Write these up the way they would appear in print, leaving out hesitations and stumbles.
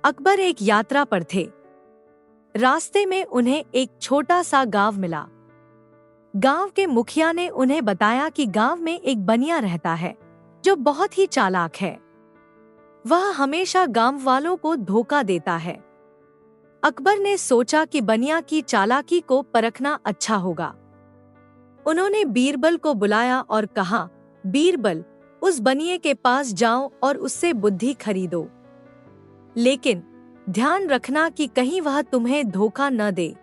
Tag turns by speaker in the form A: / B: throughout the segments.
A: अकबर एक यात्रा पर थे। रास्ते में उन्हें एक छोटा सा गांव मिला। गांव के मुखिया ने उन्हें बताया कि गांव में एक बनिया रहता है जो बहुत ही चालाक है। वह हमेशा गांव वालों को धोखा देता है। अकबर ने सोचा कि बनिया की चालाकी को परखना अच्छा होगा। उन्होंने बीरबल को बुलाया और कहा, बीरबल, उस बनिए के पास जाओ और उससे बुद्धि खरीदो, लेकिन ध्यान रखना कि कहीं वह तुम्हें धोखा न दे।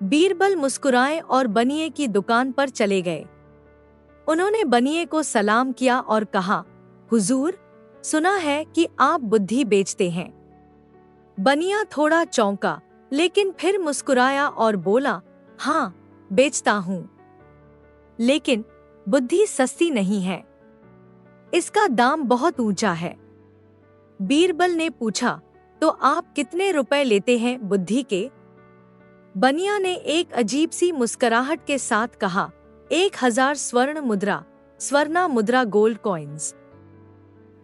A: बीरबल मुस्कुराए और बनिए की दुकान पर चले गए। उन्होंने बनिए को सलाम किया और कहा, हुजूर, सुना है कि आप बुद्धि बेचते हैं। बनिया थोड़ा चौंका, लेकिन फिर मुस्कुराया और बोला, हाँ, बेचता हूँ, लेकिन बुद्धि सस्ती नहीं है, इसका दाम बहुत ऊंचा है। बीरबल ने पूछा, तो आप कितने रुपए लेते हैं बुद्धि के? बनिया ने एक अजीब सी मुस्कुराहट के साथ कहा, 1000 स्वर्णा मुद्रा गोल्ड कॉइन्स।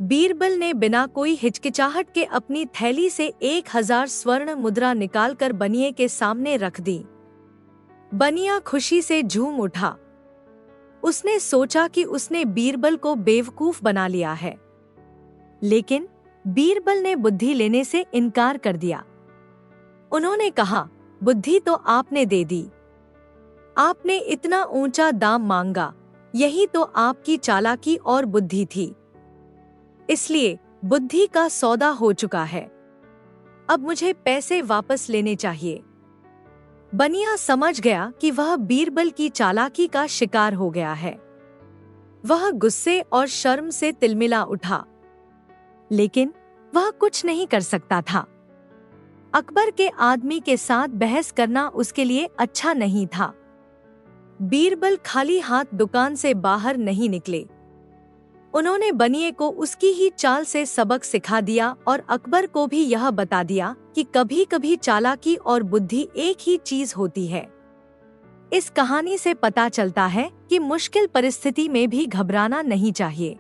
A: बीरबल ने बिना कोई हिचकिचाहट के अपनी थैली से 1000 स्वर्ण मुद्रा निकालकर बनिए के सामने रख दी। बनिया खुशी से झूम उठा। उसने सोचा कि उसने बीरबल को बेवकूफ बना लिया है, लेकिन बीरबल ने बुद्धि लेने से इनकार कर दिया। उन्होंने कहा, बुद्धि तो आपने दे दी, आपने इतना ऊंचा दाम मांगा, यही तो आपकी चालाकी और बुद्धि थी, इसलिए बुद्धि का सौदा हो चुका है। अब मुझे पैसे वापस लेने चाहिए। बनिया समझ गया कि वह बीरबल की चालाकी का शिकार हो गया है। वह गुस्से और शर्म से तिलमिला उठा, लेकिन वह कुछ नहीं कर सकता था। अकबर के आदमी के साथ बहस करना उसके लिए अच्छा नहीं था। बीरबल खाली हाथ दुकान से बाहर नहीं निकले। उन्होंने बनिए को उसकी ही चाल से सबक सिखा दिया और अकबर को भी यह बता दिया कि कभी कभी चालाकी और बुद्धि एक ही चीज होती है। इस कहानी से पता चलता है कि मुश्किल परिस्थिति में भी घबराना नहीं चाहिए।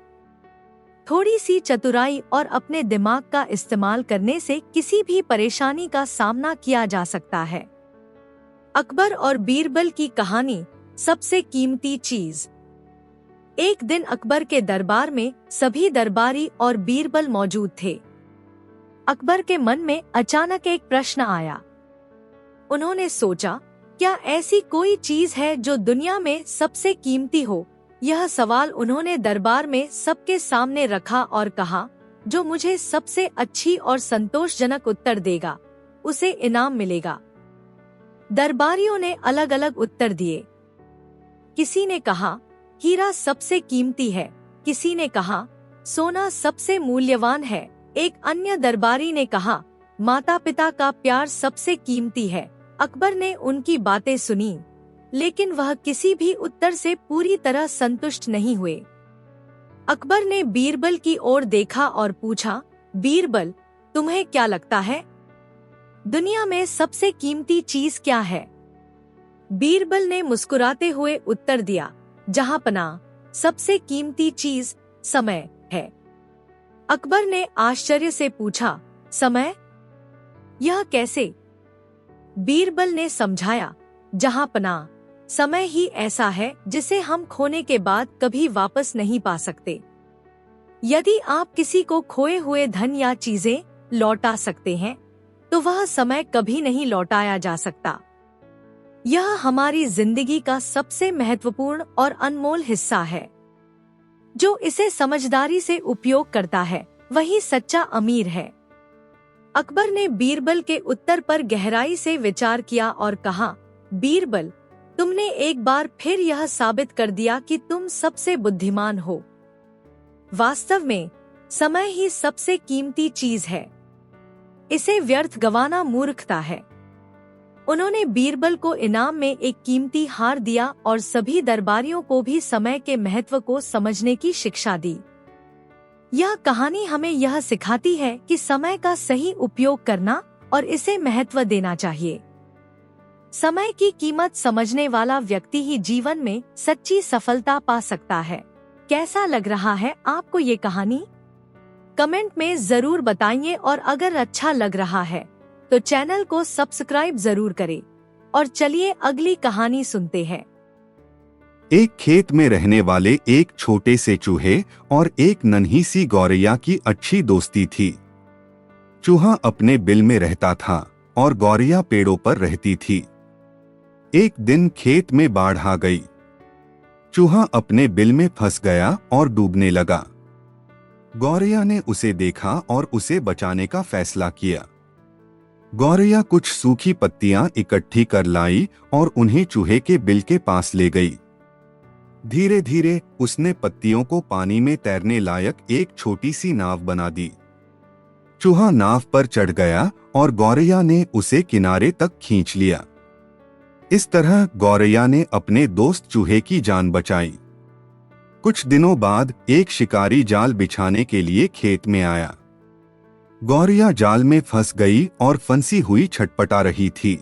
A: थोड़ी सी चतुराई और अपने दिमाग का इस्तेमाल करने से किसी भी परेशानी का सामना किया जा सकता है। अकबर और बीरबल की कहानी, सबसे कीमती चीज। एक दिन अकबर के दरबार में सभी दरबारी और बीरबल मौजूद थे। अकबर के मन में अचानक एक प्रश्न आया। उन्होंने सोचा, क्या ऐसी कोई चीज है जो दुनिया में सबसे कीमती हो? यह सवाल उन्होंने दरबार में सबके सामने रखा और कहा, जो मुझे सबसे अच्छी और संतोषजनक उत्तर देगा, उसे इनाम मिलेगा। दरबारियों ने अलग अलग उत्तर दिए। किसी ने कहा, हीरा सबसे कीमती है, किसी ने कहा, सोना सबसे मूल्यवान है, एक अन्य दरबारी ने कहा, माता पिता का प्यार सबसे कीमती है। अकबर ने उनकी बातें सुनी, लेकिन वह किसी भी उत्तर से पूरी तरह संतुष्ट नहीं हुए। अकबर ने बीरबल की ओर देखा और पूछा, बीरबल, तुम्हें क्या लगता है, दुनिया में सबसे कीमती चीज क्या है? बीरबल ने मुस्कुराते हुए उत्तर दिया, जहांपनाह, सबसे कीमती चीज समय है। अकबर ने आश्चर्य से पूछा, समय? यह कैसे? बीरबल ने समझाया, जहांपनाह, समय ही ऐसा है जिसे हम खोने के बाद कभी वापस नहीं पा सकते। यदि आप किसी को खोए हुए धन या चीजें लौटा सकते हैं, तो वह समय कभी नहीं लौटाया जा सकता। यह हमारी जिंदगी का सबसे महत्वपूर्ण और अनमोल हिस्सा है। जो इसे समझदारी से उपयोग करता है, वही सच्चा अमीर है। अकबर ने बीरबल के उत्तर पर गहराई से विचार किया और कहा, बीरबल, तुमने एक बार फिर यह साबित कर दिया कि तुम सबसे बुद्धिमान हो। वास्तव में समय ही सबसे कीमती चीज है, इसे व्यर्थ गंवाना मूर्खता है। उन्होंने बीरबल को इनाम में एक कीमती हार दिया और सभी दरबारियों को भी समय के महत्व को समझने की शिक्षा दी। यह कहानी हमें यह सिखाती है कि समय का सही उपयोग करना और इसे महत्व देना चाहिए। समय की कीमत समझने वाला व्यक्ति ही जीवन में सच्ची सफलता पा सकता है। कैसा लग रहा है आपको ये कहानी? कमेंट में जरूर बताइए और अगर अच्छा लग रहा है तो चैनल को सब्सक्राइब जरूर करें। और चलिए अगली कहानी सुनते हैं।
B: एक खेत में रहने वाले एक छोटे से चूहे और एक नन्ही सी गौरैया की अच्छी दोस्ती थी। चूहा अपने बिल में रहता था और गौरैया पेड़ों पर रहती थी। एक दिन खेत में बाढ़ आ गई। चूहा अपने बिल में फंस गया और डूबने लगा। गौरैया ने उसे देखा और उसे बचाने का फैसला किया। गौरैया कुछ सूखी पत्तियां इकट्ठी कर लाई और उन्हें चूहे के बिल के पास ले गई। धीरे धीरे उसने पत्तियों को पानी में तैरने लायक एक छोटी सी नाव बना दी। चूहा नाव पर चढ़ गया और गौरैया ने उसे किनारे तक खींच लिया। इस तरह गौरैया ने अपने दोस्त चूहे की जान बचाई। कुछ दिनों बाद एक शिकारी जाल बिछाने के लिए खेत में आया। गौरैया जाल में फंस गई और फंसी हुई छटपटा रही थी।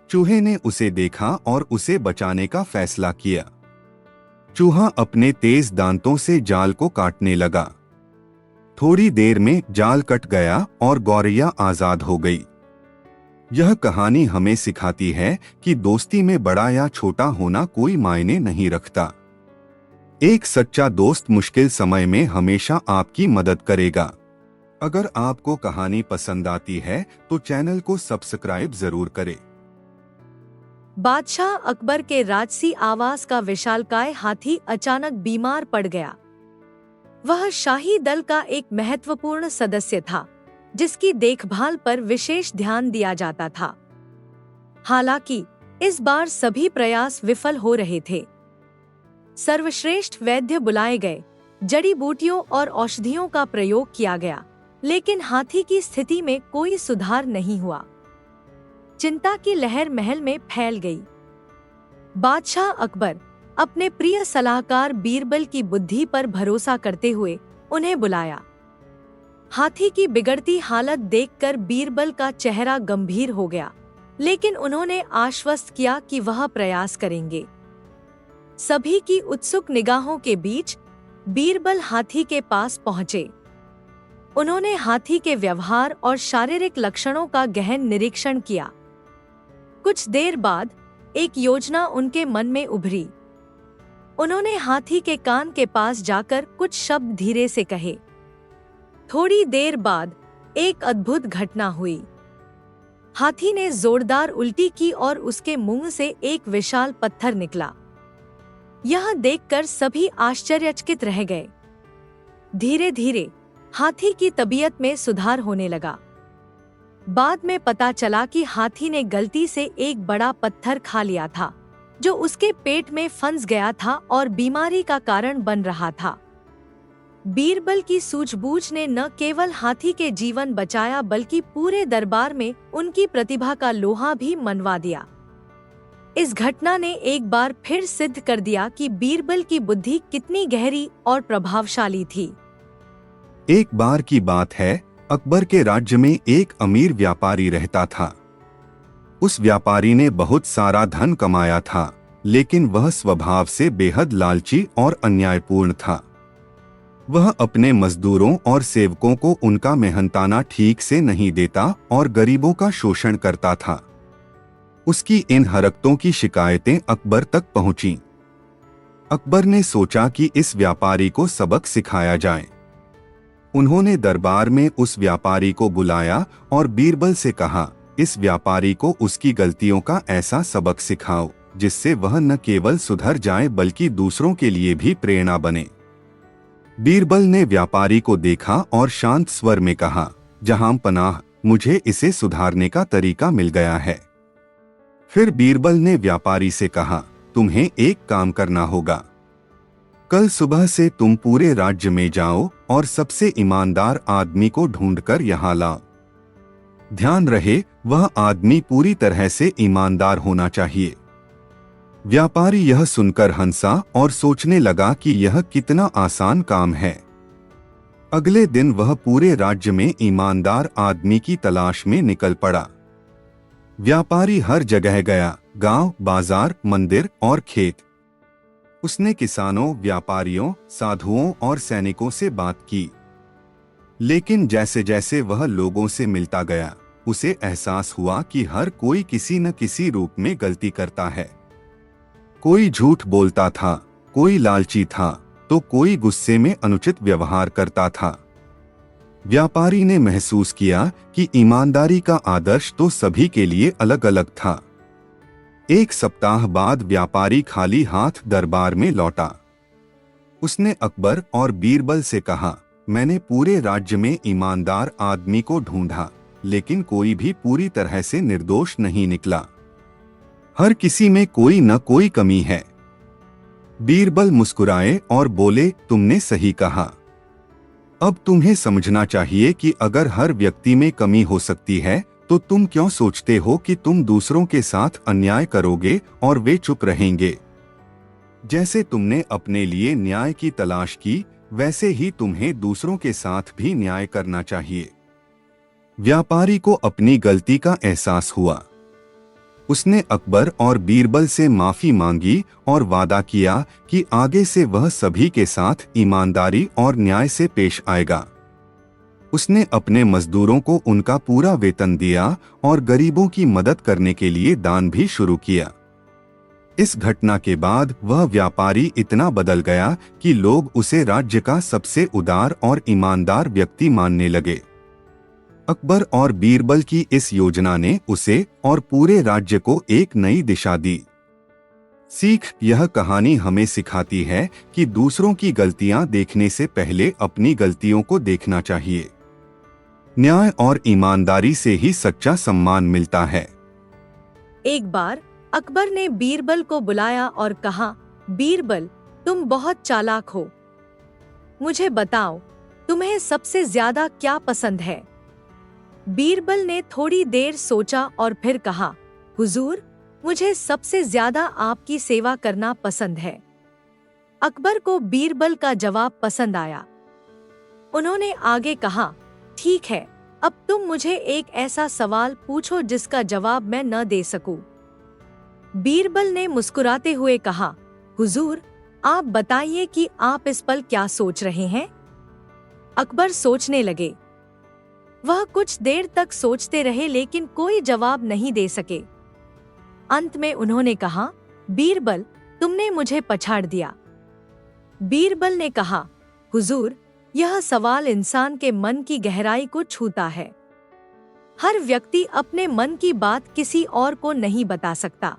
B: चूहे ने उसे देखा और उसे बचाने का फैसला किया। चूहा अपने तेज दांतों से जाल को काटने लगा। थोड़ी देर में जाल कट गया और गौरैया आजाद हो गई। यह कहानी हमें सिखाती है कि दोस्ती में बड़ा या छोटा होना कोई मायने नहीं रखता। एक सच्चा दोस्त मुश्किल समय में हमेशा आपकी मदद करेगा। अगर आपको कहानी पसंद आती है तो चैनल को सब्सक्राइब जरूर करें।
A: बादशाह अकबर के राजसी आवास का विशालकाय हाथी अचानक बीमार पड़ गया। वह शाही दल का एक महत्वपूर्ण सदस्य था जिसकी देखभाल पर विशेष ध्यान दिया जाता था। हालांकि इस बार सभी प्रयास विफल हो रहे थे। सर्वश्रेष्ठ वैद्य बुलाए गए, जड़ी बूटियों और औषधियों का प्रयोग किया गया, लेकिन हाथी की स्थिति में कोई सुधार नहीं हुआ। चिंता की लहर महल में फैल गई। बादशाह अकबर अपने प्रिय सलाहकार बीरबल की बुद्धि पर भरोसा करते हुए उन्हें बुलाया। हाथी की बिगड़ती हालत देखकर बीरबल का चेहरा गंभीर हो गया, लेकिन उन्होंने आश्वस्त किया कि वह प्रयास करेंगे। सभी की उत्सुक निगाहों के बीच बीरबल हाथी के पास पहुंचे। उन्होंने हाथी के व्यवहार और शारीरिक लक्षणों का गहन निरीक्षण किया। कुछ देर बाद एक योजना उनके मन में उभरी। उन्होंने हाथी के कान के पास जाकर कुछ शब्द धीरे से कहे। थोड़ी देर बाद एक अद्भुत घटना हुई। हाथी ने जोरदार उल्टी की और उसके मुंह से एक विशाल पत्थर निकला। यह देखकर सभी आश्चर्यचकित रह गए। धीरे धीरे हाथी की तबीयत में सुधार होने लगा। बाद में पता चला कि हाथी ने गलती से एक बड़ा पत्थर खा लिया था जो उसके पेट में फंस गया था और बीमारी का कारण बन रहा था। बीरबल की सूझबूझ ने न केवल हाथी के जीवन बचाया बल्कि पूरे दरबार में उनकी प्रतिभा का लोहा भी मनवा दिया। इस घटना ने एक बार फिर सिद्ध कर दिया कि बीरबल की बुद्धि कितनी गहरी और प्रभावशाली थी।
B: एक बार की बात है, अकबर के राज्य में एक अमीर व्यापारी रहता था। उस व्यापारी ने बहुत सारा धन कमाया था, लेकिन वह स्वभाव से बेहद लालची और अन्यायपूर्ण था। वह अपने मजदूरों और सेवकों को उनका मेहनताना ठीक से नहीं देता और गरीबों का शोषण करता था। उसकी इन हरकतों की शिकायतें अकबर तक पहुंची। अकबर ने सोचा कि इस व्यापारी को सबक सिखाया जाए। उन्होंने दरबार में उस व्यापारी को बुलाया और बीरबल से कहा, इस व्यापारी को उसकी गलतियों का ऐसा सबक सिखाओ जिससे वह न केवल सुधर जाए बल्कि दूसरों के लिए भी प्रेरणा बने। बीरबल ने व्यापारी को देखा और शांत स्वर में कहा, जहां पनाह, मुझे इसे सुधारने का तरीका मिल गया है। फिर बीरबल ने व्यापारी से कहा, तुम्हें एक काम करना होगा। कल सुबह से तुम पूरे राज्य में जाओ और सबसे ईमानदार आदमी को ढूंढकर यहाँ लाओ। ध्यान रहे, वह आदमी पूरी तरह से ईमानदार होना चाहिए। व्यापारी यह सुनकर हंसा और सोचने लगा कि यह कितना आसान काम है। अगले दिन वह पूरे राज्य में ईमानदार आदमी की तलाश में निकल पड़ा। व्यापारी हर जगह गया, गांव, बाजार, मंदिर और खेत। उसने किसानों, व्यापारियों, साधुओं और सैनिकों से बात की। लेकिन जैसे जैसे वह लोगों से मिलता गया, उसे एहसास हुआ कि हर कोई किसी न किसी रूप में गलती करता है। कोई झूठ बोलता था, कोई लालची था, तो कोई गुस्से में अनुचित व्यवहार करता था। व्यापारी ने महसूस किया कि ईमानदारी का आदर्श तो सभी के लिए अलग अलग था। एक सप्ताह बाद व्यापारी खाली हाथ दरबार में लौटा। उसने अकबर और बीरबल से कहा, मैंने पूरे राज्य में ईमानदार आदमी को ढूंढा, लेकिन कोई भी पूरी तरह से निर्दोष नहीं निकला। हर किसी में कोई न कोई कमी है। बीरबल मुस्कुराए और बोले, तुमने सही कहा। अब तुम्हें समझना चाहिए कि अगर हर व्यक्ति में कमी हो सकती है, तो तुम क्यों सोचते हो कि तुम दूसरों के साथ अन्याय करोगे और वे चुप रहेंगे। जैसे तुमने अपने लिए न्याय की तलाश की, वैसे ही तुम्हें दूसरों के साथ भी न्याय करना चाहिए। व्यापारी को अपनी गलती का एहसास हुआ। उसने अकबर और बीरबल से माफी मांगी और वादा किया कि आगे से वह सभी के साथ ईमानदारी और न्याय से पेश आएगा। उसने अपने मजदूरों को उनका पूरा वेतन दिया और गरीबों की मदद करने के लिए दान भी शुरू किया। इस घटना के बाद वह व्यापारी इतना बदल गया कि लोग उसे राज्य का सबसे उदार और ईमानदार व्यक्ति मानने लगे। अकबर और बीरबल की इस योजना ने उसे और पूरे राज्य को एक नई दिशा दी। सीख, यह कहानी हमें सिखाती है कि दूसरों की गलतियां देखने से पहले अपनी गलतियों को देखना चाहिए। न्याय और ईमानदारी से ही सच्चा सम्मान मिलता है।
A: एक बार अकबर ने बीरबल को बुलाया और कहा, बीरबल, तुम बहुत चालाक हो। मुझे बताओ, तुम्हें सबसे ज्यादा क्या पसंद है? बीरबल ने थोड़ी देर सोचा और फिर कहा, हुजूर, मुझे सबसे ज्यादा आपकी सेवा करना पसंद है। अकबर को बीरबल का जवाब पसंद आया। उन्होंने आगे कहा, ठीक है, अब तुम मुझे एक ऐसा सवाल पूछो जिसका जवाब मैं न दे सकूं। बीरबल ने मुस्कुराते हुए कहा, हुजूर, आप बताइए कि आप इस पल क्या सोच रहे हैं? अकबर सोचने लगे। वह कुछ देर तक सोचते रहे लेकिन कोई जवाब नहीं दे सके। अंत में उन्होंने कहा, बीरबल, तुमने मुझे पछाड़ दिया। बीरबल ने कहा, हुजूर, यह सवाल इंसान के मन की गहराई को छूता है। हर व्यक्ति अपने मन की बात किसी और को नहीं बता सकता।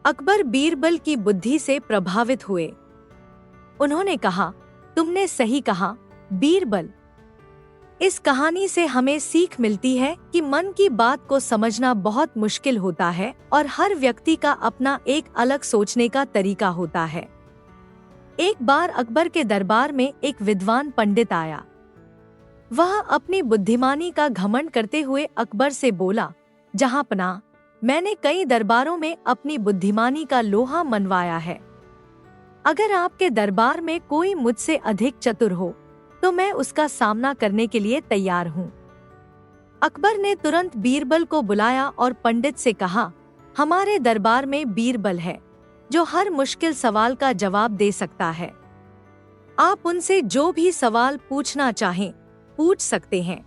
A: अकबर बीरबल की बुद्धि से प्रभावित हुए। उन्होंने कहा, तुमने सही कहा, बीरबल। इस कहानी से हमें सीख मिलती है कि मन की बात को समझना बहुत मुश्किल होता है और हर व्यक्ति का अपना एक अलग सोचने का तरीका होता है। एक बार अकबर के दरबार में एक विद्वान पंडित आया। वह अपनी बुद्धिमानी का घमंड करते हुए अकबर से बोला, जहांपनाह, मैंने कई दरबारों में अपनी बुद्धिमानी का लोहा मनवाया है। अगर आपके दरबार में कोई मुझसे अधिक चतुर हो तो मैं उसका सामना करने के लिए तैयार हूँ। अकबर ने तुरंत बीरबल को बुलाया और पंडित से कहा, हमारे दरबार में बीरबल है जो हर मुश्किल सवाल का जवाब दे सकता है। आप उनसे जो भी सवाल पूछना चाहें पूछ सकते हैं।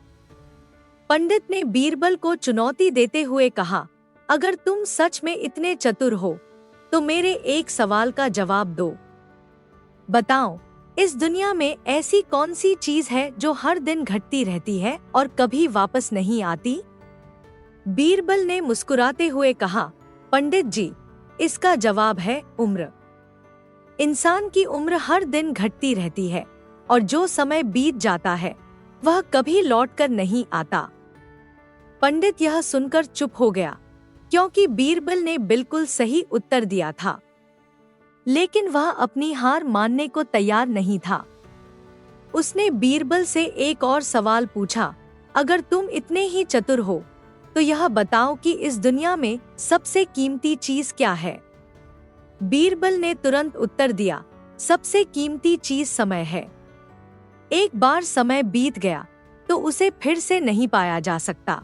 A: पंडित ने बीरबल को चुनौती देते हुए कहा, अगर तुम सच में इतने चतुर हो तो मेरे एक सवाल का जवाब दो। बताओ, इस दुनिया में ऐसी कौन सी चीज है जो हर दिन घटती रहती है और कभी वापस नहीं आती? बीरबल ने मुस्कुराते हुए कहा, पंडित जी, इसका जवाब है उम्र। इंसान की उम्र हर दिन घटती रहती है और जो समय बीत जाता है वह कभी लौटकर नहीं आता। पंडित यह सुनकर चुप हो गया क्योंकि बीरबल ने बिल्कुल सही उत्तर दिया था, लेकिन वह अपनी हार मानने को तैयार नहीं था। उसने बीरबल से एक और सवाल पूछा, अगर तुम इतने ही चतुर हो तो यह बताओ कि इस दुनिया में सबसे कीमती चीज क्या है? बीरबल ने तुरंत उत्तर दिया, सबसे कीमती चीज समय है। एक बार समय बीत गया तो उसे फिर से नहीं पाया जा सकता,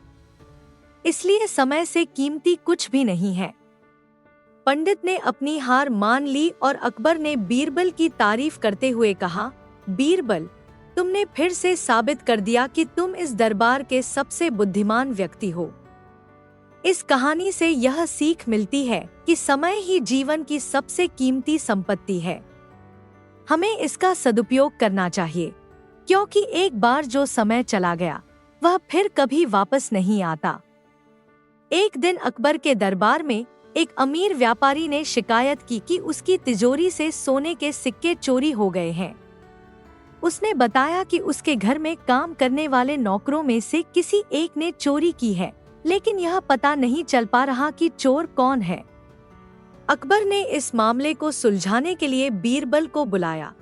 A: इसलिए समय से कीमती कुछ भी नहीं है। पंडित ने अपनी हार मान ली और अकबर ने बीरबल की तारीफ करते हुए कहा, बीरबल, तुमने फिर से साबित कर दिया कि तुम इस दरबार के सबसे बुद्धिमान व्यक्ति हो। इस कहानी से यह सीख मिलती है कि समय ही जीवन की सबसे कीमती संपत्ति है। हमें इसका सदुपयोग करना चाहिए, क्योंकि एक बार जो समय चला गया वह फिर कभी वापस नहीं आता। एक दिन अकबर के दरबार में एक अमीर व्यापारी ने शिकायत की कि उसकी तिजोरी से सोने के सिक्के चोरी हो गए हैं। उसने बताया कि उसके घर में काम करने वाले नौकरों में से किसी एक ने चोरी की है, लेकिन यह पता नहीं चल पा रहा कि चोर कौन है। अकबर ने इस मामले को सुलझाने के लिए बीरबल को बुलाया।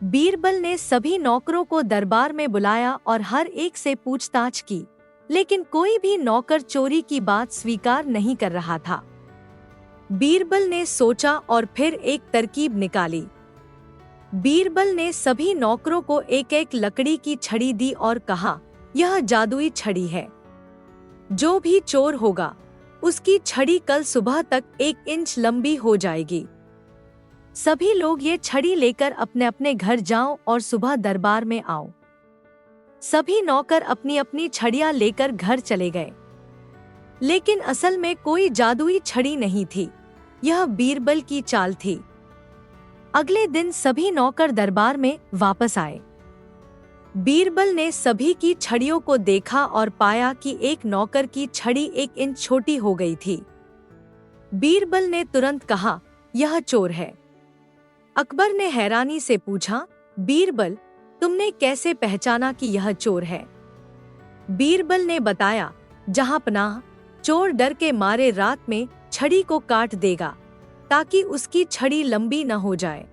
A: बीरबल ने सभी नौकरों को दरबार में बुलाया और हर एक से पूछताछ की, लेकिन कोई भी नौकर चोरी की बात स्वीकार नहीं कर रहा था। बीरबल ने सोचा और फिर एक तरकीब निकाली। बीरबल ने सभी नौकरों को एक एक लकड़ी की छड़ी दी और कहा, यह जादुई छड़ी है। जो भी चोर होगा उसकी छड़ी कल सुबह तक 1 इंच लंबी हो जाएगी। सभी लोग ये छड़ी लेकर अपने अपने घर जाओ और सुबह दरबार में आओ। सभी नौकर अपनी अपनी छड़ियां लेकर घर चले गए, लेकिन असल में कोई जादुई छड़ी नहीं थी। यह बीरबल की चाल थी। अगले दिन सभी नौकर दरबार में वापस आए। बीरबल ने सभी की छड़ियों को देखा और पाया कि एक नौकर की छड़ी 1 इंच छोटी हो गई थी। बीरबल ने तुरंत कहा, यह चोर है। अकबर ने हैरानी से पूछा, बीरबल, तुमने कैसे पहचाना कि यह चोर है? बीरबल ने बताया, जहांपनाह, चोर डर के मारे रात में छड़ी को काट देगा ताकि उसकी छड़ी लंबी न हो जाए,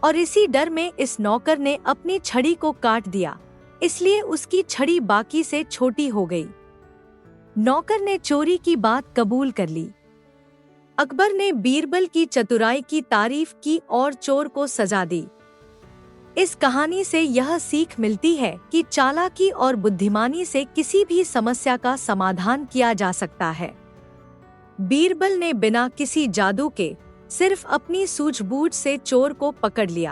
A: और इसी डर में इस नौकर ने अपनी छड़ी को काट दिया, इसलिए उसकी छड़ी बाकी से छोटी हो गई। नौकर ने चोरी की बात कबूल कर ली। अकबर ने बीरबल की चतुराई की तारीफ की और चोर को सजा दी। इस कहानी से यह सीख मिलती है कि चालाकी और बुद्धिमानी से किसी भी समस्या का समाधान किया जा सकता है। बीरबल ने बिना किसी जादू के सिर्फ अपनी सूझबूझ से चोर को पकड़ लिया।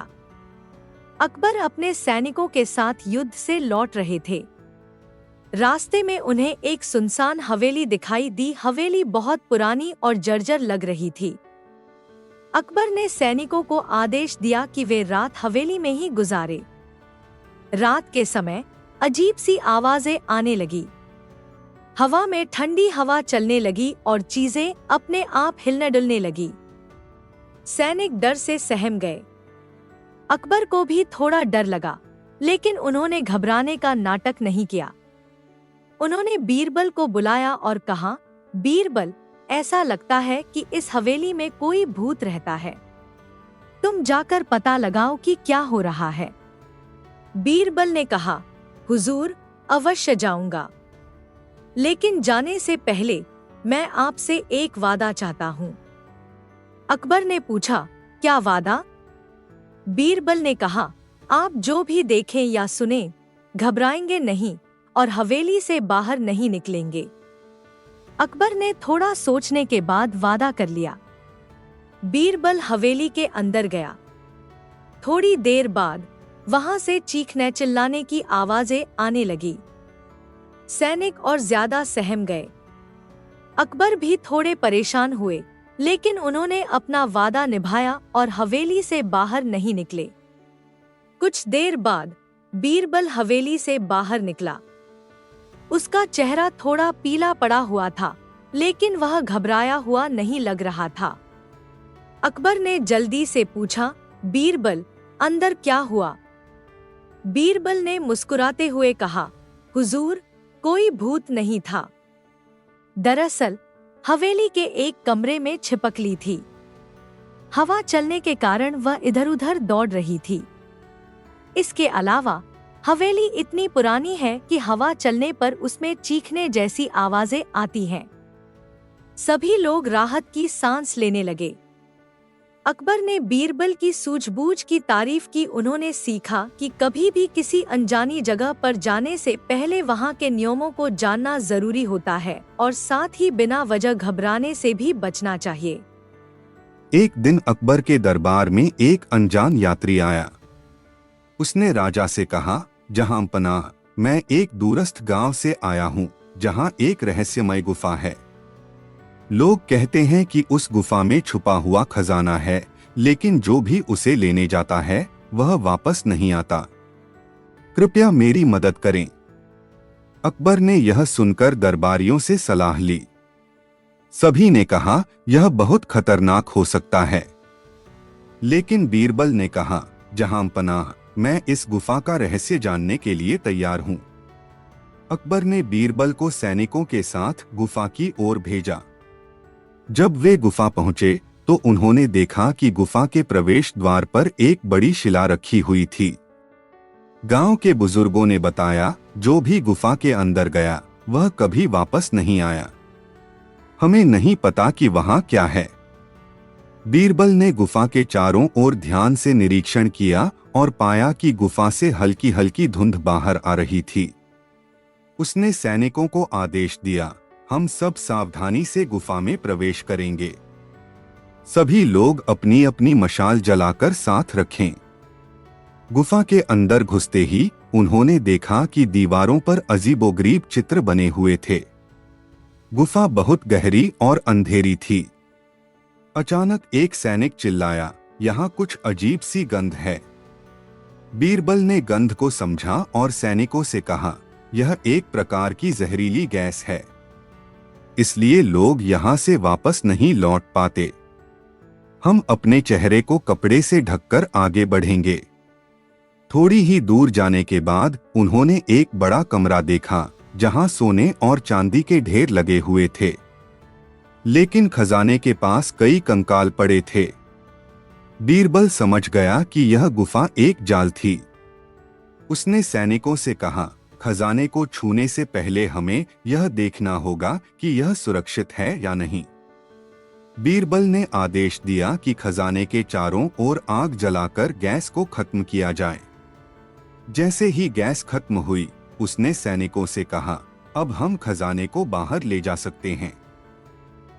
A: अकबर अपने सैनिकों के साथ युद्ध से लौट रहे थे। रास्ते में उन्हें एक सुनसान हवेली दिखाई दी। हवेली बहुत पुरानी और जर्जर लग रही थी। अकबर ने सैनिकों को आदेश दिया कि वे रात हवेली में ही गुजारे। रात के समय अजीब सी आवाजें आने लगी। हवा में ठंडी हवा चलने लगी और चीजें अपने आप हिलने डुलने लगी। सैनिक डर से सहम गए। अकबर को भी थोड़ा डर लगा, लेकिन उन्होंने घबराने का नाटक नहीं किया। उन्होंने बीरबल को बुलाया और कहा, बीरबल, ऐसा लगता है कि इस हवेली में कोई भूत रहता है। तुम जाकर पता लगाओ कि क्या हो रहा है। बीरबल ने कहा, हुजूर, अवश्य जाऊंगा, लेकिन जाने से पहले मैं आपसे एक वादा चाहता हूँ। अकबर ने पूछा, क्या वादा? बीरबल ने कहा, आप जो भी देखें या सुने, घबराएंगे नहीं और हवेली से बाहर नहीं निकलेंगे। अकबर ने थोड़ा सोचने के बाद वादा कर लिया। बीरबल हवेली के अंदर गया। थोड़ी देर बाद वहां से चीखने चिल्लाने की आवाजें आने लगी। सैनिक और ज्यादा सहम गए। अकबर भी थोड़े परेशान हुए, लेकिन उन्होंने अपना वादा निभाया और हवेली से बाहर नहीं निकले। कुछ देर बाद बीरबल हवेली से बाहर निकला। उसका चेहरा थोड़ा पीला पड़ा हुआ था, लेकिन वह घबराया हुआ नहीं लग रहा था। अकबर ने जल्दी से पूछा, बीरबल, अंदर क्या हुआ? बीरबल ने मुस्कुराते हुए कहा, हुजूर, कोई भूत नहीं था। दरअसल हवेली के एक कमरे में छिपकली थी। हवा चलने के कारण वह इधर उधर दौड़ रही थी। इसके अलावा हवेली इतनी पुरानी है कि हवा चलने पर उसमें चीखने जैसी आवाजें आती हैं। सभी लोग राहत की सांस लेने लगे। अकबर ने बीरबल की सूझबूझ की तारीफ की। उन्होंने सीखा कि कभी भी किसी अनजानी जगह पर जाने से पहले वहां के नियमों को जानना जरूरी होता है और साथ ही बिना वजह घबराने से भी बचना चाहिए।
B: एक दिन अकबर के दरबार में एक अनजान यात्री आया। उसने राजा से कहा, जहां पनाह, मैं एक दूरस्थ गांव से आया हूं, जहां एक रहस्यमय गुफा है। लोग कहते हैं कि उस गुफा में छुपा हुआ खजाना है, लेकिन जो भी उसे लेने जाता है वह वापस नहीं आता। कृपया मेरी मदद करें। अकबर ने यह सुनकर दरबारियों से सलाह ली। सभी ने कहा, यह बहुत खतरनाक हो सकता है। लेकिन बीरबल ने कहा, जहां पनाह, मैं इस गुफा का रहस्य जानने के लिए तैयार हूं। अकबर ने बीरबल को सैनिकों के साथ गुफा की ओर भेजा। जब वे गुफा पहुंचे तो उन्होंने देखा कि गुफा के प्रवेश द्वार पर एक बड़ी शिला रखी हुई थी। गांव के बुजुर्गों ने बताया, जो भी गुफा के अंदर गया वह कभी वापस नहीं आया। हमें नहीं पता कि वहां क्या है। बीरबल ने गुफा के चारों ओर ध्यान से निरीक्षण किया और पाया कि गुफा से हल्की हल्की धुंध बाहर आ रही थी। उसने सैनिकों को आदेश दिया, हम सब सावधानी से गुफा में प्रवेश करेंगे। सभी लोग अपनी अपनी मशाल जलाकर साथ रखें। गुफा के अंदर घुसते ही उन्होंने देखा कि दीवारों पर अजीबोगरीब चित्र बने हुए थे। गुफा बहुत गहरी और अंधेरी थी। अचानक एक सैनिक चिल्लाया, यहाँ कुछ अजीब सी गंध है। बीरबल ने गंध को समझा और सैनिकों से कहा, यह एक प्रकार की जहरीली गैस है, इसलिए लोग यहाँ से वापस नहीं लौट पाते। हम अपने चेहरे को कपड़े से ढककर आगे बढ़ेंगे। थोड़ी ही दूर जाने के बाद उन्होंने एक बड़ा कमरा देखा, जहां सोने और चांदी के ढेर लगे हुए थे, लेकिन खजाने के पास कई कंकाल पड़े थे। बीरबल समझ गया कि यह गुफा एक जाल थी। उसने सैनिकों से कहा, खजाने को छूने से पहले हमें यह देखना होगा कि यह सुरक्षित है या नहीं। बीरबल ने आदेश दिया कि खजाने के चारों ओर आग जलाकर गैस को खत्म किया जाए। जैसे ही गैस खत्म हुई, उसने सैनिकों से कहा, अब हम खजाने को बाहर ले जा सकते हैं।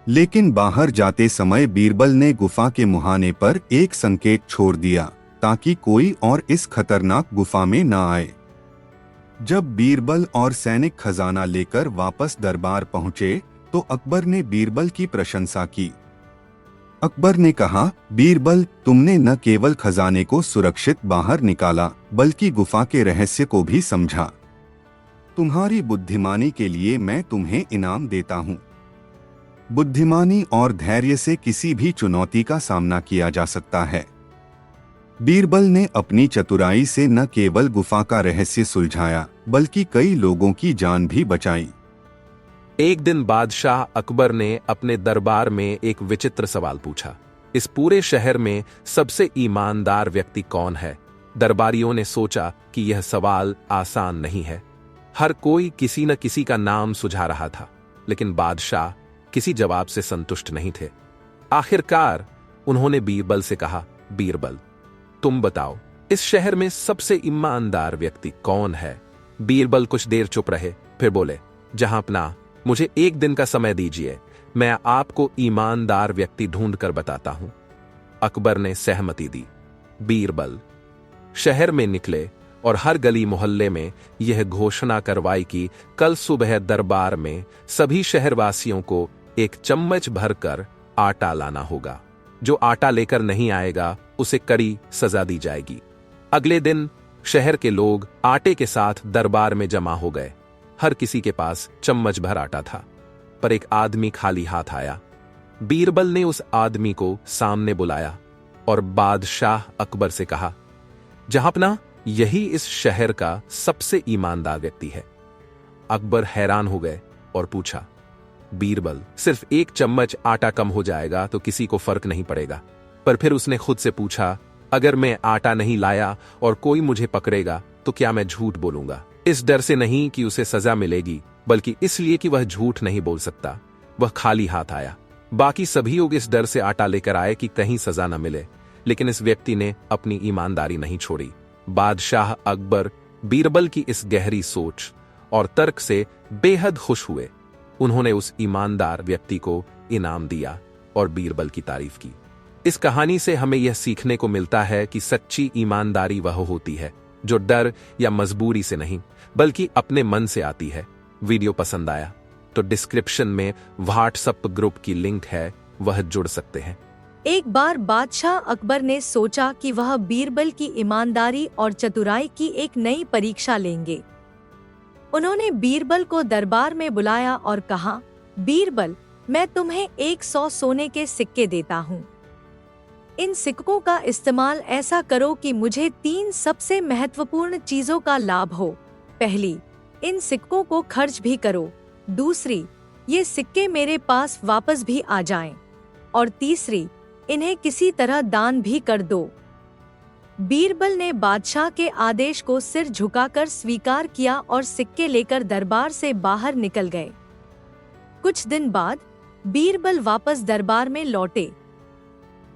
B: लेकिन बाहर जाते समय बीरबल ने गुफा के मुहाने पर एक संकेत छोड़ दिया, ताकि कोई और इस खतरनाक गुफा में न आए। जब बीरबल और सैनिक खजाना लेकर वापस दरबार पहुंचे तो अकबर ने बीरबल की प्रशंसा की। अकबर ने कहा, बीरबल, तुमने न केवल खजाने को सुरक्षित बाहर निकाला, बल्कि गुफा के रहस्य को भी समझा। तुम्हारी बुद्धिमानी के लिए मैं तुम्हें इनाम देता हूँ। बुद्धिमानी और धैर्य से किसी भी चुनौती का सामना किया जा सकता है। बीरबल ने अपनी चतुराई से न केवल गुफा का रहस्य सुलझाया, बल्कि कई लोगों की जान भी बचाई।
C: एक दिन बादशाह अकबर ने अपने दरबार में एक विचित्र सवाल पूछा, इस पूरे शहर में सबसे ईमानदार व्यक्ति कौन है? दरबारियों ने सोचा कि यह सवाल आसान नहीं है। हर कोई किसी न किसी का नाम सुझा रहा था, लेकिन बादशाह किसी जवाब से संतुष्ट नहीं थे। आखिरकार उन्होंने बीरबल से कहा, बीरबल, तुम बताओ, इस शहर में सबसे ईमानदार व्यक्ति कौन है? बीरबल कुछ देर चुप रहे, फिर बोले, जहांपनाह, मुझे एक दिन का समय दीजिए, मैं आपको ईमानदार व्यक्ति ढूंढ कर बताता हूं। अकबर ने सहमति दी। बीरबल शहर में निकले और हर गली मोहल्ले में यह घोषणा करवाई कि कल सुबह दरबार में सभी शहरवासियों को एक चम्मच भरकर आटा लाना होगा। जो आटा लेकर नहीं आएगा उसे कड़ी सजा दी जाएगी। अगले दिन शहर के लोग आटे के साथ दरबार में जमा हो गए। हर किसी के पास चम्मच भर आटा था, पर एक आदमी खाली हाथ आया। बीरबल ने उस आदमी को सामने बुलाया और बादशाह अकबर से कहा, जहांपनाह, यही इस शहर का सबसे ईमानदार व्यक्ति है। अकबर हैरान हो गए और पूछा, बीरबल, सिर्फ एक चम्मच आटा कम हो जाएगा तो किसी को फर्क नहीं पड़ेगा। पर फिर उसने खुद से पूछा, अगर मैं आटा नहीं लाया और कोई मुझे पकड़ेगा तो क्या मैं झूठ बोलूंगा? इस डर से नहीं कि उसे सजा मिलेगी, बल्कि इसलिए कि वह झूठ नहीं बोल सकता। वह खाली हाथ आया। बाकी सभी लोग इस डर से आटा लेकर आए कि कहीं सजा न मिले, लेकिन इस व्यक्ति ने अपनी ईमानदारी नहीं छोड़ी। बादशाह अकबर बीरबल की इस गहरी सोच और तर्क से बेहद खुश हुए। उन्होंने उस ईमानदार व्यक्ति को इनाम दिया और बीरबल की तारीफ की। इस कहानी से हमें यह सीखने को मिलता है कि सच्ची ईमानदारी वह होती है जो डर या मजबूरी से नहीं बल्कि अपने मन से आती है। वीडियो पसंद आया तो डिस्क्रिप्शन में व्हाट्सएप ग्रुप की लिंक है, वह जुड़ सकते हैं।
A: एक बार बादशाह अकबर ने सोचा कि वह बीरबल की ईमानदारी और चतुराई की एक नई परीक्षा लेंगे। उन्होंने बीरबल को दरबार में बुलाया और कहा, बीरबल, मैं तुम्हें 100 सोने के सिक्के देता हूँ। इन सिक्कों का इस्तेमाल ऐसा करो कि मुझे 3 सबसे महत्वपूर्ण चीजों का लाभ हो। पहली, इन सिक्कों को खर्च भी करो। दूसरी, ये सिक्के मेरे पास वापस भी आ जाएं। और तीसरी, इन्हें किसी तरह दान भी कर दो। बीरबल ने बादशाह के आदेश को सिर झुकाकर स्वीकार किया और सिक्के लेकर दरबार से बाहर निकल गए। कुछ दिन बाद बीरबल वापस दरबार में लौटे।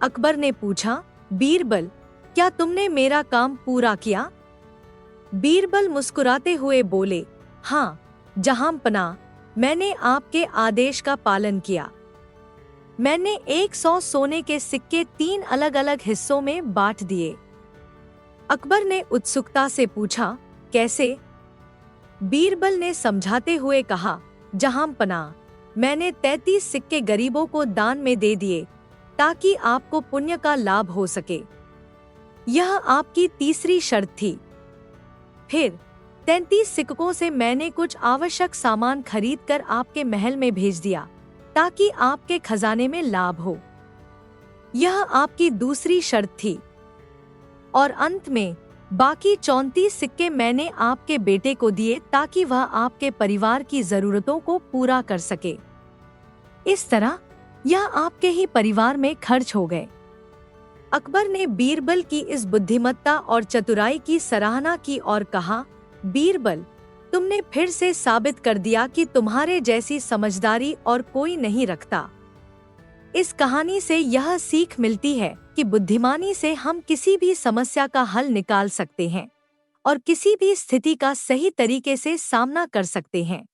A: अकबर ने पूछा, बीरबल, क्या तुमने मेरा काम पूरा किया? बीरबल मुस्कुराते हुए बोले, हाँ जहांपनाह, मैंने आपके आदेश का पालन किया। मैंने 100 सोने के सिक्के 3 अलग अलग हिस्सों में बांट दिए। अकबर ने उत्सुकता से पूछा, कैसे? बीरबल ने समझाते हुए कहा, जहांपनाह, मैंने 33 सिक्के गरीबों को दान में दे दिए ताकि आपको पुण्य का लाभ हो सके। यह आपकी तीसरी शर्त थी। फिर 33 सिक्कों से मैंने कुछ आवश्यक सामान खरीदकर आपके महल में भेज दिया ताकि आपके खजाने में लाभ हो। यह आपकी दूसरी शर्त थी। और अंत में बाकी 34 सिक्के मैंने आपके बेटे को दिए ताकि वह आपके परिवार की जरूरतों को पूरा कर सके। इस तरह यह आपके ही परिवार में खर्च हो गए। अकबर ने बीरबल की इस बुद्धिमत्ता और चतुराई की सराहना की और कहा, बीरबल, तुमने फिर से साबित कर दिया कि तुम्हारे जैसी समझदारी और कोई नहीं रखता। इस कहानी से यह सीख मिलती है कि बुद्धिमानी से हम किसी भी समस्या का हल निकाल सकते हैं और किसी भी स्थिति का सही तरीके से सामना कर सकते हैं।